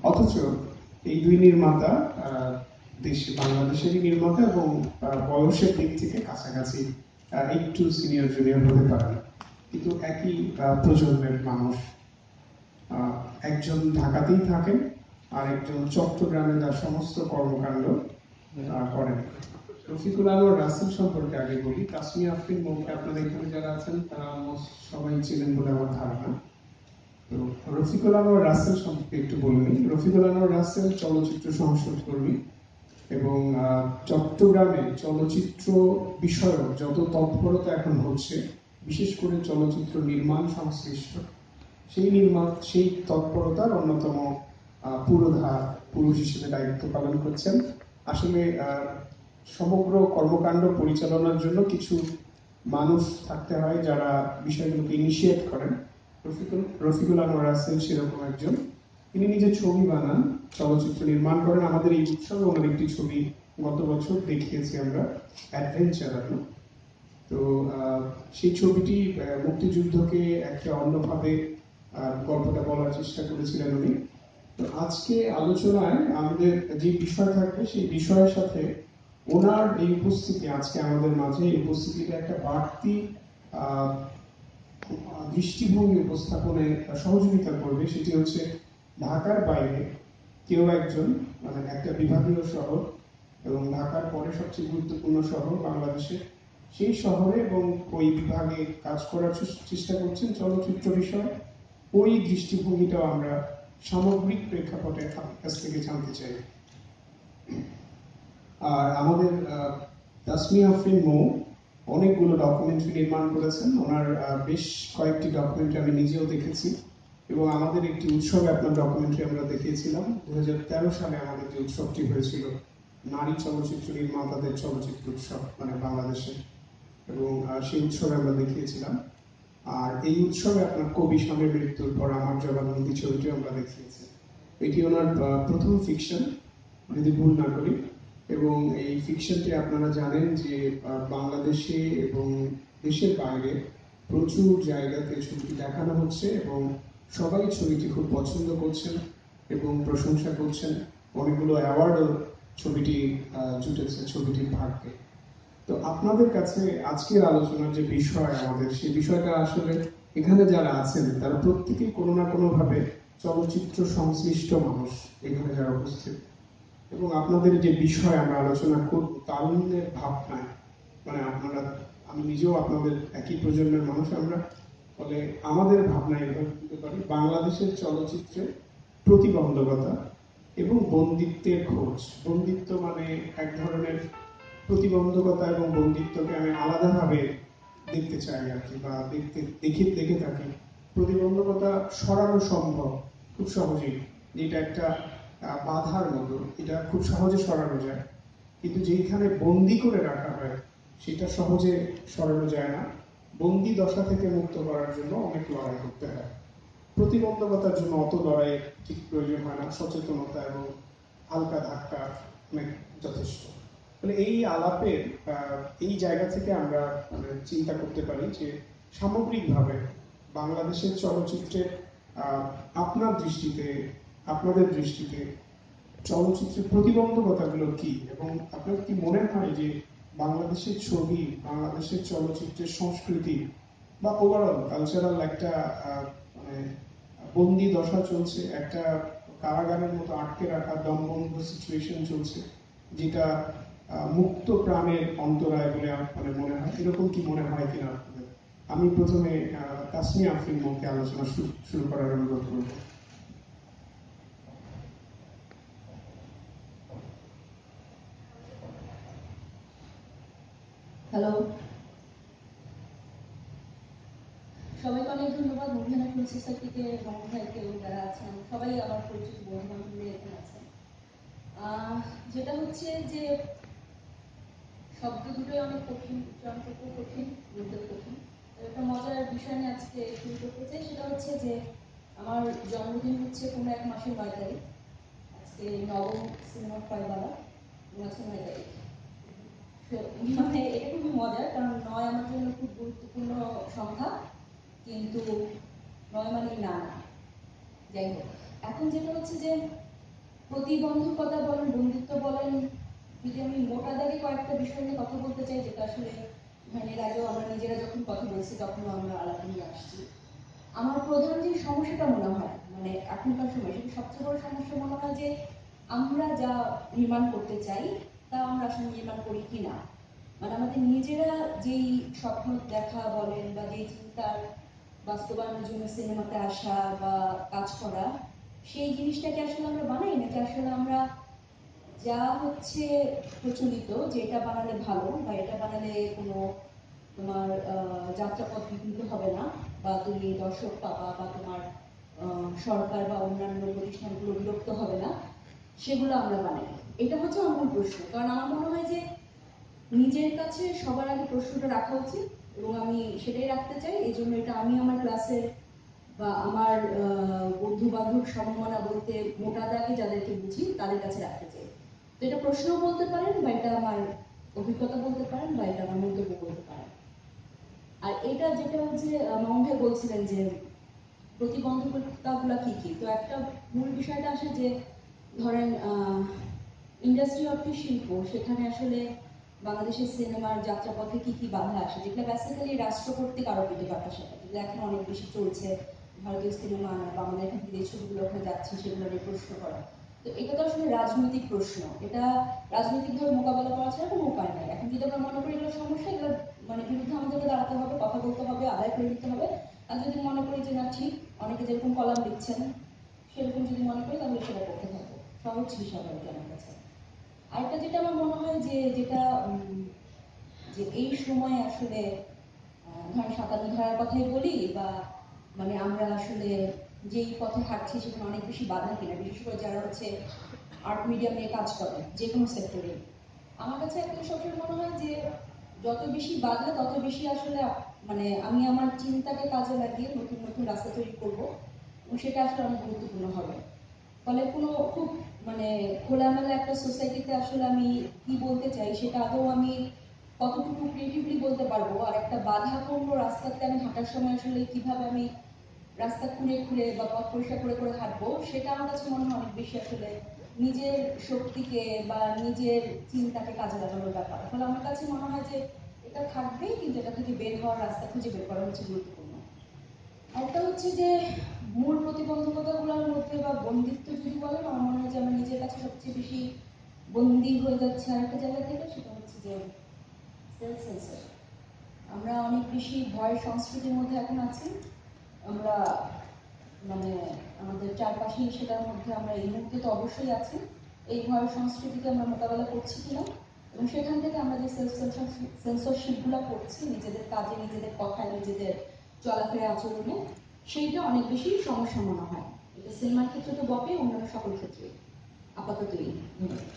অথচ এই দুই নির্মাতা বাংলাদেশেরই নির্মাতা এবং বয়সের দিক থেকে কাছাকাছি, একটু সিনিয়র জুনিয়র হতে পারেন, কিন্তু একই প্রজন্মের মানুষ। একজন ঢাকাতেই থাকেন আর একজন চট্টগ্রামে তার সমস্ত কর্মকাণ্ড করেন। রফিকুল আনোয়ার রাসেল সম্পর্কে আগে বলি। তাসমিয়া আফরিন মৌকে আপনারা এখানে যারা আছেন তারা সবাই ছিলেন বলে আমার ধারণা। তো রফিকুল আনোয়ার রাসেল সম্পর্কে একটু বলবেন। রফিকুল আনোয়ার রাসেল চলচ্চিত্র সংসদ কর্মী এবং চট্টগ্রামে চলচ্চিত্র বিষয়ক যত তৎপরতা এখন হচ্ছে, বিশেষ করে চলচ্চিত্র নির্মাণ সংশ্লিষ্ট সেই তৎপরতার অন্যতম পুরোধা পুরুষ হিসেবে দায়িত্ব পালন করছেন। আসলে সমগ্র কর্মকাণ্ড পরিচালনার জন্য কিছু মানুষ থাকতে হয় যারা বিষয়গুলোকে ইনিশিয়েট করেন। রফিকুল আনোয়ার রাসেল সেরকম একজন। তিনি নিজে ছবি বানান, চলচ্চিত্র নির্মাণ করেন। আমাদের এই উৎসবে ওনার একটি ছবি গত বছর দেখিয়েছি আমরা, অ্যাডভেঞ্চার। তো সেই ছবিটি মুক্তিযুদ্ধকে একটা অন্যভাবে গল্পটা বলার চেষ্টা করেছিলেন উনি। তো আজকে আলোচনায় আমাদের যে বিষয় থাকবে সেই বিষয়ের সাথে ওনার এই উপস্থিতি, আজকে আমাদের মাঝে এই উপস্থিতিটা একটা বাড়তি দৃষ্টিভঙ্গি উপস্থাপনে সহযোগিতা করবে। সেটি হচ্ছে ঢাকার বাইরে কেউ একজন, মানে একটা বিভাগীয় শহর এবং ঢাকার পরে সবচেয়ে গুরুত্বপূর্ণ শহর বাংলাদেশে, সেই শহরে এবং ওই বিভাগে কাজ করার চেষ্টা করছেন চলচ্চিত্র বিষয়ে। ওই দৃষ্টিভঙ্গিটাও আমরা সামগ্রিক প্রেক্ষাপটে আপনার কাছ থেকে জানতে চাই। আর আমাদের তাসমিয়া আফরিন মৌ অনেকগুলো ডকুমেন্টারি নির্মাণ করেছেন। ওনার বেশ কয়েকটি ডকুমেন্টারি আমি নিজেও দেখেছি এবং আমাদের একটি উৎসবে আপনার ডকুমেন্টারি আমরা দেখিয়েছিলাম 2013 সালে। আমাদের যে উৎসবটি হয়েছিল নারী চলচ্চিত্র নির্মাতাদের চলচ্চিত্র উৎসব, মানে বাংলাদেশে, এবং সেই উৎসবে আমরা দেখিয়েছিলাম। আর এই উৎসবে আপনার কবি স্বামীর মৃত্যুর পর আমার জবানবন্দি ছবিটি আমরা দেখিয়েছি। এটি ওনার প্রথম ফিকশন যদি ভুল না করি, এবং এই ফিকশনটি আপনারা জানেন যে বাংলাদেশে এবং দেশের বাইরে প্রচুর জায়গাতে ছবিটি দেখানো হচ্ছে এবং সবাই ছবিটি খুব পছন্দ করছেন এবং প্রশংসা করছেন। অনেকগুলো অ্যাওয়ার্ডও ছবিটি জুটেছে ছবিটির ভাগ্যে। তো আপনাদের কাছে আজকের আলোচনার যে বিষয়, আমাদের সেই বিষয়টা আসলে এখানে যারা আছেন তারা প্রত্যেকেই কোনো না কোনো ভাবে চলচ্চিত্র সংশ্লিষ্ট মানুষ এখানে যারা উপস্থিত, এবং আপনাদের যে বিষয় আমরা আলোচনা করব তারুণ্যের ভাবনায়, মানে আমি নিজেও আপনাদের একই প্রজন্মের মানুষ আমরা, ফলে আমাদের ভাবনা এভাবে দিতে পারি বাংলাদেশের চলচ্চিত্রে প্রতিবন্ধকতা এবং বন্দিত্বের খোঁজ। বন্দিত্ব মানে এক ধরনের প্রতিবন্ধকতা এবং বন্দিত্বকে আমি আলাদাভাবে দেখতে চাই আর কি, বা দেখে থাকি। প্রতিবন্ধকতা সরানো সম্ভব খুব সহজেই, যেটা একটা বাধার মতো, এটা খুব সহজে সরানো যায়, কিন্তু যেখানে বন্দি করে রাখা হয় সেটা সহজে সরানো যায় না। বন্দি দশা থেকে মুক্ত করার জন্য অনেক লড়াই করতে হয়। প্রতিবন্ধকতার জন্য অত লড়াইয়ের ঠিক প্রয়োজন হয় না, সচেতনতা এবং হালকা ধাক্কা অনেক যথেষ্ট। মানে এই আলাপের এই জায়গা থেকে আমরা চিন্তা করতে পারি যে সামগ্রিকভাবে বাংলাদেশের চলচ্চিত্রের আপনাদের দৃষ্টিতে চলচ্চিত্রের প্রতিবন্ধকতাগুলো কি, এবং আপনার কি মনে হয় যে বাংলাদেশের ছবি, বাংলাদেশের চলচ্চিত্রের সংস্কৃতি বা ওভারঅল কালচারাল একটা মানে বন্দি দশা চলছে, একটা কারাগারের মতো আটকে রাখা দমবন্ধ সিচুয়েশন চলছে, যেটা মুক্ত প্রাণের অন্তরায় বলে মানে মনে হয়? এরকম কি মনে হয় কিনা আপনাদের? আমি প্রথমে তাসমিয়া আফরিন মৌকে আলোচনা শুরু করার অনুরোধ করব। হ্যালো, সবাইকে অনেক ধন্যবাদ। মুভিহানা ফিল্ম সোসাইটিকে, মামুন ভাইকে এবং যারা আছেন সবাই আমার পরিচিত বন্ধু বান্ধব এখানে আছেন। যেটা হচ্ছে যে শব্দ দুটোই অনেক কঠিন, উচ্চারণ করতেও কঠিন, বলতেও কঠিন। একটা মজার বিষয় নিয়ে আজকে শুরু করতে চাই। সেটা হচ্ছে যে আমার জন্মদিন হচ্ছে ১৫ মাসের ৯ তারিখ। আজকে নবম সিনেমা পাইবালা ৯ তারিখ। মানে এটা খুবই মজার, কারণ ৯ আমার জন্য খুব গুরুত্বপূর্ণ সংখ্যা, কিন্তু ৯ মানে না। যাই হোক, এখন যেটা হচ্ছে যে প্রতিবন্ধকতা বলেন, বন্ধুত্ব বলেন, যদি আমি মোটা দাগে কয়েকটা বিষয় নিয়ে কথা বলতে চাই, যেটা আসলে এর আগেও আমরা নিজেরা যখন কথা বলছি তখনও আমরা আলাদা নিয়ে আসছি। আমার প্রধান যে সমস্যাটা মনে হয় এখনকার সময়, সেটা সবচেয়ে বড় সমস্যা মনে হয় যে আমরা যা নির্মাণ করতে চাই তা আমরা আসলে নির্মাণ করি কিনা। আমাদের নিজেরা যেই স্বপ্ন দেখা বলেন বা যেই চিন্তার বাস্তবায়নের জন্য সিনেমাতে আসা বা কাজ করা, সেই জিনিসটাকে আসলে আমরা বানাই নাকি আসলে আমরা যা হচ্ছে প্রচলিত যে এটা বানালে ভালো বা এটা বানালে কোনো তোমার যাত্রাপথ বিঘ্নিত হবে না, বা তুমি দর্শক পাবা, বা তোমার সরকার বা অন্যান্য প্রতিষ্ঠানগুলো বিরক্ত হবে না, সেগুলো আমরা বানাই। এটা হচ্ছে আমার মূল প্রশ্ন। কারণ আমার মনে হয় যে নিজের কাছে সবার আগে প্রশ্নটা রাখা উচিত, এবং আমি সেটাই রাখতে চাই। এই জন্য এটা আমি আমার ক্লাসের বা আমার বন্ধু বান্ধব সমমনা বলতে মোটা দাগে যাদেরকে বুঝি তাদের কাছে রাখতে চাই। তো এটা প্রশ্ন বলতে পারেন, বা এটা আমার অভিজ্ঞতা বলতে পারেন, বা এটা আমার মন্তব্য বলতে পারেন। আর এটা যেটা হচ্ছে মামুন ভাই বলছিলেন যে প্রতিবন্ধকতাগুলো কি কি, তো একটা মূল বিষয়টা আসে যে ধরেন ইন্ডাস্ট্রি অর্থ শিল্প, সেখানে আসলে বাংলাদেশের সিনেমার যাত্রাপথে কি কি বাধা আসে, যেগুলো বেসিক্যালি রাষ্ট্র কর্তৃক আরোপিত ব্যাপার সেটা, যেগুলো এখন অনেক বেশি চলছে। ভারতীয় সিনেমা আনা বা আমাদের এখান থেকে যে ছবিগুলো ওখানে যাচ্ছে সেগুলো নিয়ে প্রশ্ন করা। তো এটা তো আসলে রাজনৈতিক প্রশ্ন, এটা রাজনৈতিকভাবে মোকাবেলা করা ছাড়া কোনো উপায় নাই। এখন যদি আমরা মনে করি এগুলো সমস্যা, এগুলো বিরুদ্ধে আমাদেরকে দাঁড়াতে হবে, কথা বলতে হবে, আদায় করে দিতে হবে। আর যদি মনে করি যে না ঠিক, অনেকে যেরকম কলাম লিখছেন সেরকম যদি মনে করি, তাহলে সেটা করতে থাকবো। সহজ হিসাব আর কি আমার কাছে। আরেকটা যেটা আমার মনে হয় যে যেটা যে এই সময় আসলে ধরেন 57 ধারার কথাই বলি, বা আমরা আসলে যেই পথে হাঁটছি সেখানে অনেক বেশি বাধা কিনা, বিশেষ করে যারা হচ্ছে আর্ট মিডিয়াম নিয়ে কাজ করে যে কোনো সেক্টরে। আমার কাছে একটা সবসময় মনে হয় যে যত বেশি বাধা তত বেশি আসলে আমি আমার চিন্তাকে কাজে লাগিয়ে নতুন নতুন রাস্তা তৈরি করব, এবং সেটা আসলে অনেক গুরুত্বপূর্ণ হবে। ফলে কোনো খুব খোলামেলা একটা সোসাইটিতে আসলে আমি কি বলতে চাই সেটা আদৌ আমি কতটুকু ক্রিয়েটিভলি বলতে পারবো, আর একটা বাধাপূর্ণ রাস্তাতে আমি হাঁটার সময় আসলে কিভাবে আমি রাস্তা খুঁড়ে খুঁড়ে বা পথ পরিষ্কার করে করে হাঁটবো, সেটা আমার কাছে মনে হয় অনেক বেশি আসলে নিজের শক্তিকে বা নিজের চিন্তাকে কাজে লাগানোর ব্যাপার। ফলে আমার কাছে মনে হয় যে এটা থাকবে, কিন্তু এটা থেকে বের হওয়ার রাস্তা খুঁজে বের করা হচ্ছে গুরুত্বপূর্ণ। একটা হচ্ছে যে মূল প্রতিবন্ধকতাগুলোর মধ্যে বা বন্দিত্ব যদি বলেন, আমার মনে হয় যে আমার নিজের কাছে সবচেয়ে বেশি বন্দী হয়ে যাচ্ছে আরেকটা জায়গা থেকে, সেটা হচ্ছে যে সেলফ সেন্সর। আমরা অনেক বেশি ভয়ের সংস্কৃতির মধ্যে এখন আছি। আমরা মানে আমাদের চারপাশেই সেটার মধ্যে আমরা এই মুহূর্তে তো অবশ্যই আছি। এই ভয়ের সংস্কৃতিকে আমরা মোকাবেলা করছি কিনা, এবং সেখান থেকে আমরা যে সেন্সরশিপগুলো করছি নিজেদের কাজে, নিজেদের কথায়, নিজেদের চলাফেরা আচরণে, সেইটা অনেক বেশি সমস্যা মনে হয়। এটা সিনেমার ক্ষেত্রে তো বটে, অন্যান্য সকল ক্ষেত্রে আপাতত এই। ধন্যবাদ।